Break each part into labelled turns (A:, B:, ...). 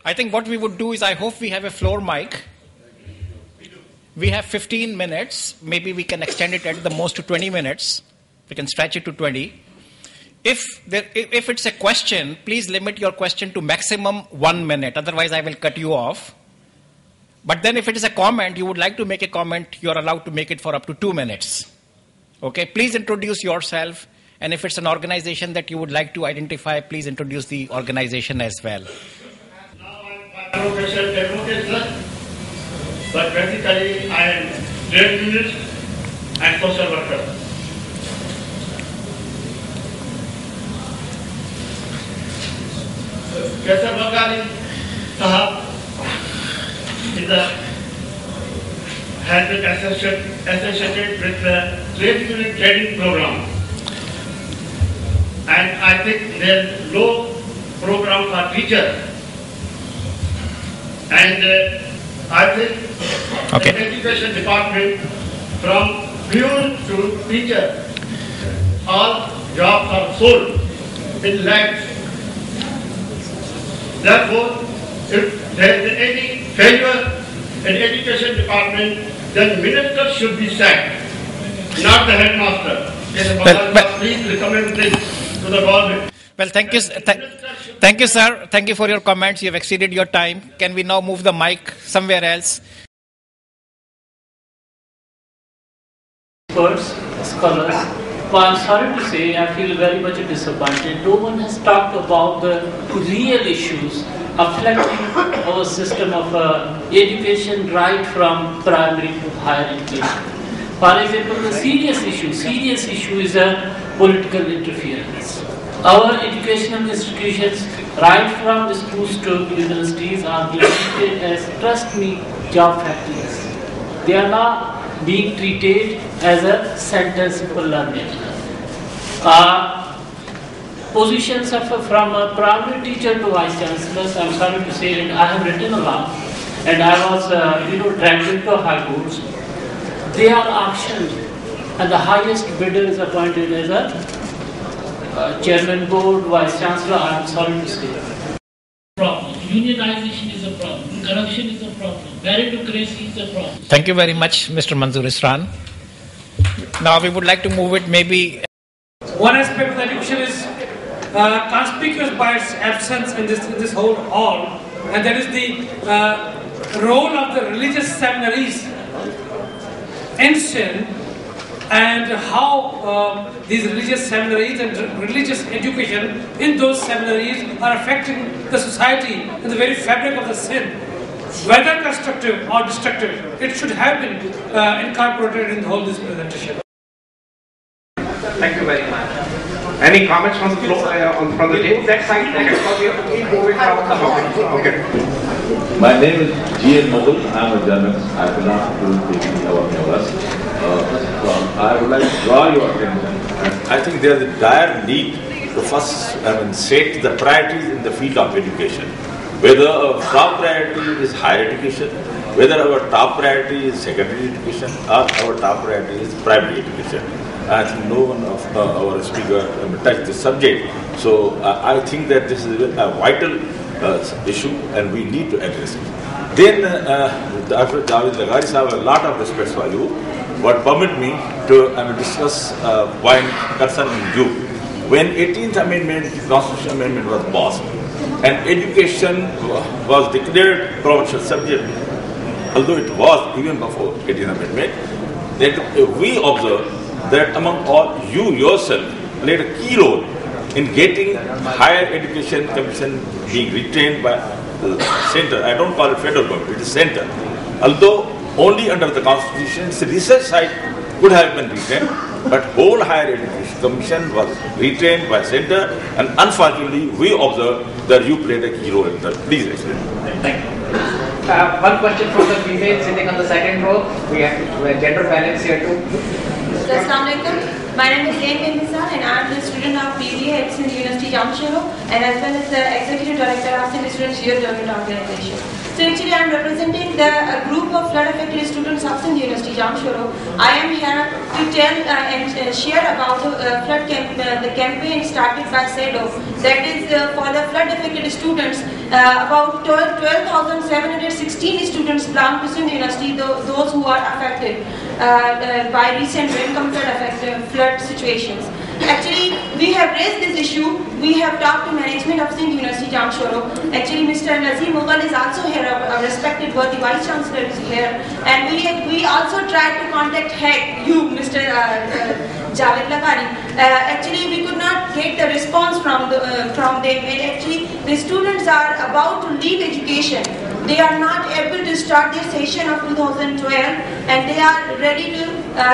A: I think what we would do is I hope we have a floor mic. We have 15 minutes. Maybe we can extend it at the most to 20 minutes. We can stretch it to 20. If it's a question, please limit your question to maximum 1 minute. Otherwise, I will cut you off. But then if it is a comment, you would like to make a comment, you are allowed to make it for up to 2 minutes. Okay, please introduce yourself. And if it's an organization that you would like to identify, please introduce the organization as well.
B: Now I'm professional advocate, but basically I am trade unionist and social worker. Kesar Bagari Sahab has been associated with the trade union training program. And I think there's no program for teachers. And I think the education department, from pure to teacher, all jobs are sold in lakhs. Therefore, if there is any failure in education department, then minister should be sacked, not the headmaster. Please recommend this to the government.
A: Well, thank you, sir. Thank you for your comments. You have exceeded your time. Can we now move the mic somewhere else?
C: Experts, scholars. Well, I'm sorry to say, I feel very much disappointed. No one has talked about the real issues affecting our system of education right from primary to higher education. For example, the serious issue is political interference. Our educational institutions, right from the schools to universities, are being treated as, trust me, job factories. They are not being treated as a centers for learning. Positions of from a primary teacher to vice chancellors, I'm sorry to say, and I have written a lot, and I was dragged into high courts. They are auctioned, and the highest bidder is appointed as a chairman board, vice chancellor. I'm sorry to say.
D: Problem. Unionization is a problem. Corruption is a problem. Meritocracy is a problem.
A: Thank you very much, Mr. Manzoor Isran. Now we would like to move it maybe.
E: One aspect of the education is conspicuous by its absence in this whole hall, and that is the role of the religious seminaries in Sindh, and how these religious seminaries and religious education in those seminaries are affecting the society and the very fabric of the Sindh. Whether constructive or destructive, it should have been incorporated in the whole this presentation.
F: Thank you very much. Any comments from the floor, from the table? That side, okay.
G: My name is G. N. Mughal. I am a journalist. I belong to the University. I would like to draw your attention. I think there is a dire need to first set the priorities in the field of education. Whether our top priority is higher education, whether our top priority is secondary education, or our top priority is primary education. I think no one of our speakers touched the subject. So I think that this is a vital issue and we need to address it. Then Dr. Javed Lagari sahab, a lot of respect for you, but permit me to discuss point concerning you. When 18th Amendment, Constitutional Amendment was passed, and education was declared provincial subject, although it was even before 18th Amendment, that we observe that among all, you yourself played a key role in getting higher education commission being retained by the center. I don't call it federal government, it is center. Although only under the constitution, the research side could have been retained, but whole higher education commission was retained by center, and unfortunately we observe that you played a key role in that. Please explain.
F: Thank you. One question from the female sitting on the second row. We have gender balance here too.
H: Assalamualaikum. My name is Zain Bindisar and I am the student of BBA at Sindh University Jamshoro, and as well as the Executive Director of Sindh Students Youth Development Organization. So actually I am representing the group of flood affected students of Sindh University Jamshoro. I am here to tell and share about the campaign started by SEDO, that is for the flood affected students. About 12,716 students belong to Sindh University, those who are affected by recent rain flood situations. Actually, we have raised this issue. We have talked to management of Sindh University, Jamshoro. Actually, Mr. Nazim Mughal is also here, a respected worthy Vice Chancellor is here. And we also tried to contact you, Mr. Javed Lakhani. Actually, we could not get the response from them. And actually, the students are about to leave education. They are not able to start their session of 2012 and they are ready to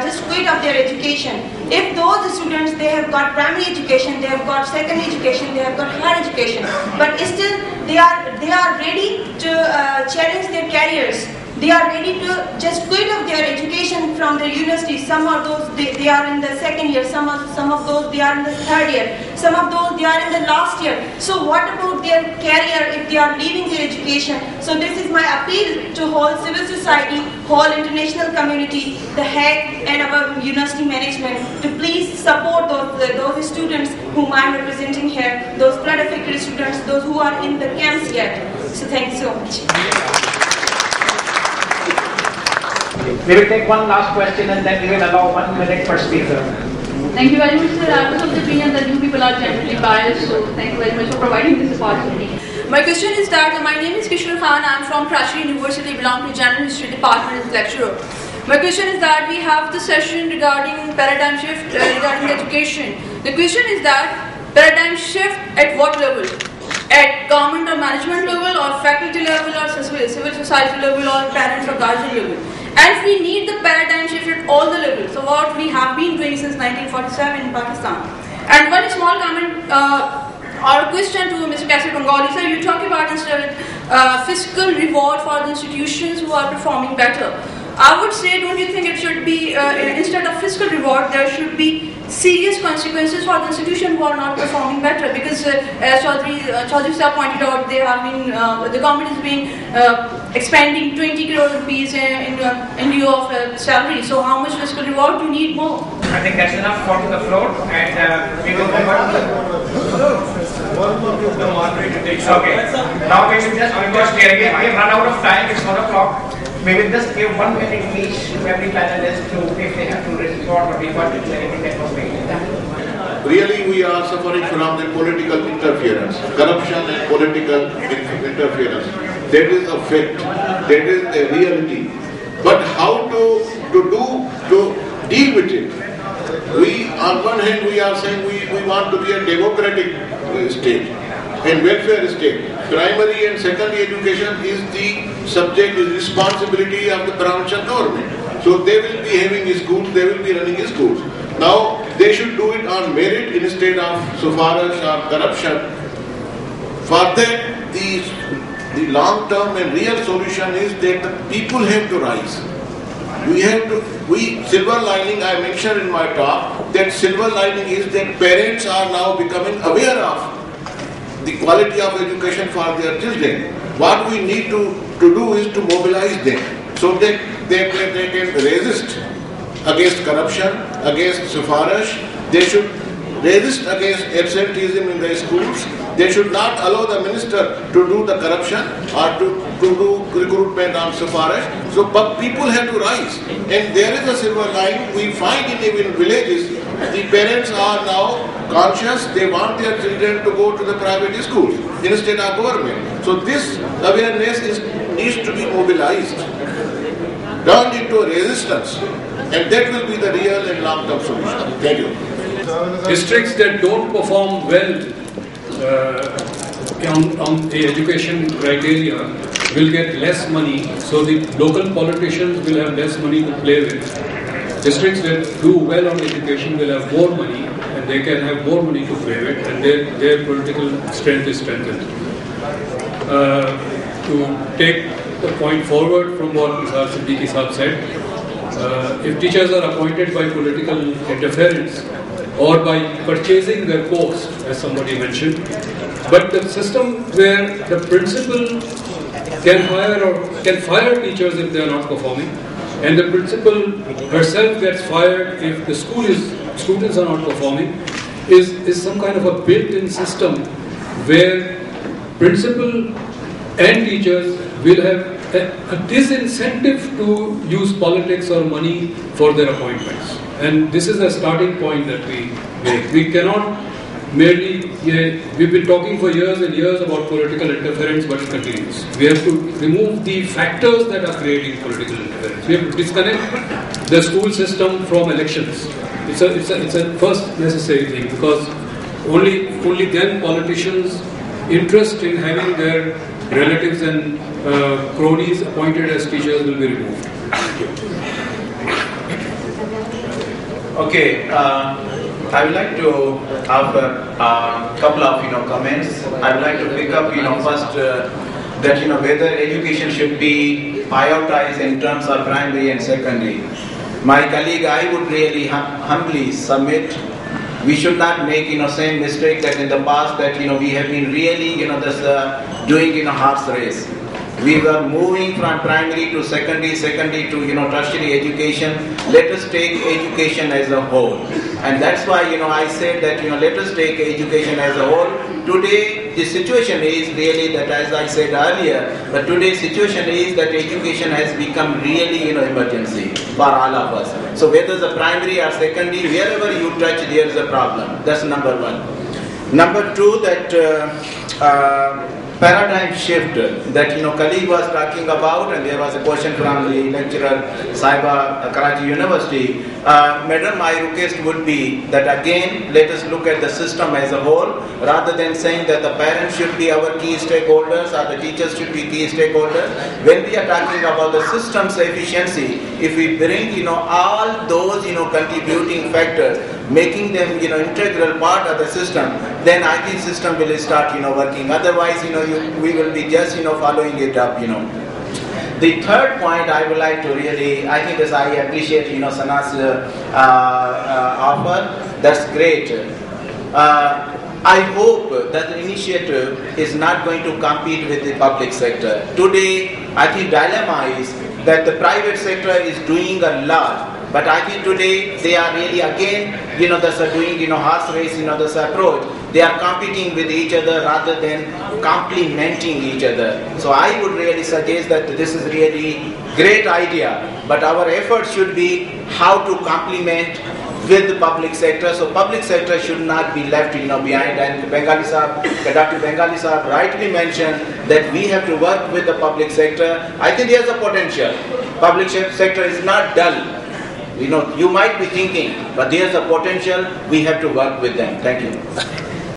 H: just quit of their education. If those students, they have got primary education, they have got secondary education, they have got higher education, but still they are ready to challenge their careers. They are ready to just quit of their education from their university. Some of those, they are in the second year, some of those, they are in the third year, some of those, they are in the last year. So what about their career if they are leaving their education? So this is my appeal to whole civil society, whole international community, the HEC and our university management to please support those students whom I am representing here, those flood affected students, those who are in the camps yet. So thank you so much.
F: We will take one last question and then we will allow 1 minute per speaker.
I: Thank you very much, sir. I was of the opinion that you people are generally biased, so thank you very much for providing this opportunity. My question is that my name is Kishore Khan. I am from Karachi University, belong to General History Department as lecturer. My question is that we have the session regarding paradigm shift regarding education. The question is that paradigm shift at what level? At government or management level, or faculty level, or civil society level, or parents or guardian level? And we need the paradigm shift at all the levels. So what we have been doing since 1947 in Pakistan. And one small comment or question to Mr. Kasir Bengali, sir, you talk about instead fiscal reward for the institutions who are performing better. I would say, don't you think it should be, instead of fiscal reward, there should be serious consequences for the institution who are not performing better? Because as Chaudhry Sir pointed out, they have been, the government has been expanding 20 crore rupees in lieu of salary. So how much fiscal reward do you need more?
F: I think that's enough for the floor, and we will move on. Okay. Now we will just clear again. We have run out of time. It's 1 o'clock. We will just give 1 minute each to every panelist to, if they have to respond or rebut to anything that was made.
G: Really, we are suffering from the political interference, corruption and political interference. That is a fact. That is a reality. But how to deal with it? We, on one hand, we are saying we want to be a democratic state and welfare state. Primary and secondary education is the subject, is responsibility of the provincial government. So they will be having schools, they will be running schools. Now they should do it on merit instead of sufarish or corruption. For that, the long-term and real solution is that the people have to rise. Silver lining, I mentioned in my talk, that silver lining is that parents are now becoming aware of the quality of education for their children. What we need to do is to mobilize them so that they can resist against corruption, against sufarish. They should resist against absenteeism in the schools. They should not allow the minister to do the corruption or to do recruitment on sufarish. So, but people have to rise. And there is a silver line. We find in even villages, the parents are now conscious. They want their children to go to the private schools instead of government. So this awareness needs to be mobilized, turned into a resistance. And that will be the real and long-term solution. Thank you.
J: Districts that don't perform well on the education criteria will get less money, so the local politicians will have less money to play with. Districts that do well on education will have more money, and they can have more money to play with, and their political strength is strengthened. To take the point forward from what Mr. Siddiqui Saab said, if teachers are appointed by political interference or by purchasing their post, as somebody mentioned, but the system where the principal can fire teachers if they are not performing, and the principal herself gets fired if the students are not performing, is some kind of a built-in system where principal and teachers will have a disincentive to use politics or money for their appointments. And this is a starting point that we make. We cannot merely, we've been talking for years and years about political interference, but it continues. We have to remove the factors that are creating political interference. We have to disconnect the school system from elections. It's a first necessary thing, because only then politicians' interest in having their relatives and cronies appointed as teachers will be removed.
K: Okay, I would like to offer a couple of comments. I would like to pick up first that whether education should be prioritized in terms of primary and secondary. My colleague, I would really humbly submit we should not make same mistake that in the past that we have been really doing horse race. We were moving from primary to secondary to tertiary education. Let us take education as a whole, and that's why I said that let us take education as a whole. Today the situation is really that, as I said earlier, but today's situation is that education has become really emergency for all of us. So whether the primary or secondary, wherever you touch, there is a problem. That's number one. Number two, that paradigm shift that colleague was talking about, and there was a question from the lecturer Saiba, Karachi University. Madam, my request would be that again let us look at the system as a whole, rather than saying that the parents should be our key stakeholders or the teachers should be key stakeholders. When we are talking about the system's efficiency, if we bring all those contributing factors, making them integral part of the system, then I think system will start working. Otherwise we will be just following it up. The third point I would like to really, I think as I appreciate Sana's offer, that's great. I hope that the initiative is not going to compete with the public sector. Today, I think dilemma is that the private sector is doing a lot, but I think today they are really again, that's doing horse race, this approach. They are competing with each other rather than complementing each other. So I would really suggest that this is really great idea, but our effort should be how to complement with the public sector. So public sector should not be left behind. And Bengali Sahab, Dr. Bengali Sahab rightly mentioned that we have to work with the public sector. I think there's a potential. Public sector is not dull. You might be thinking, but there's a potential. We have to work with them. Thank you.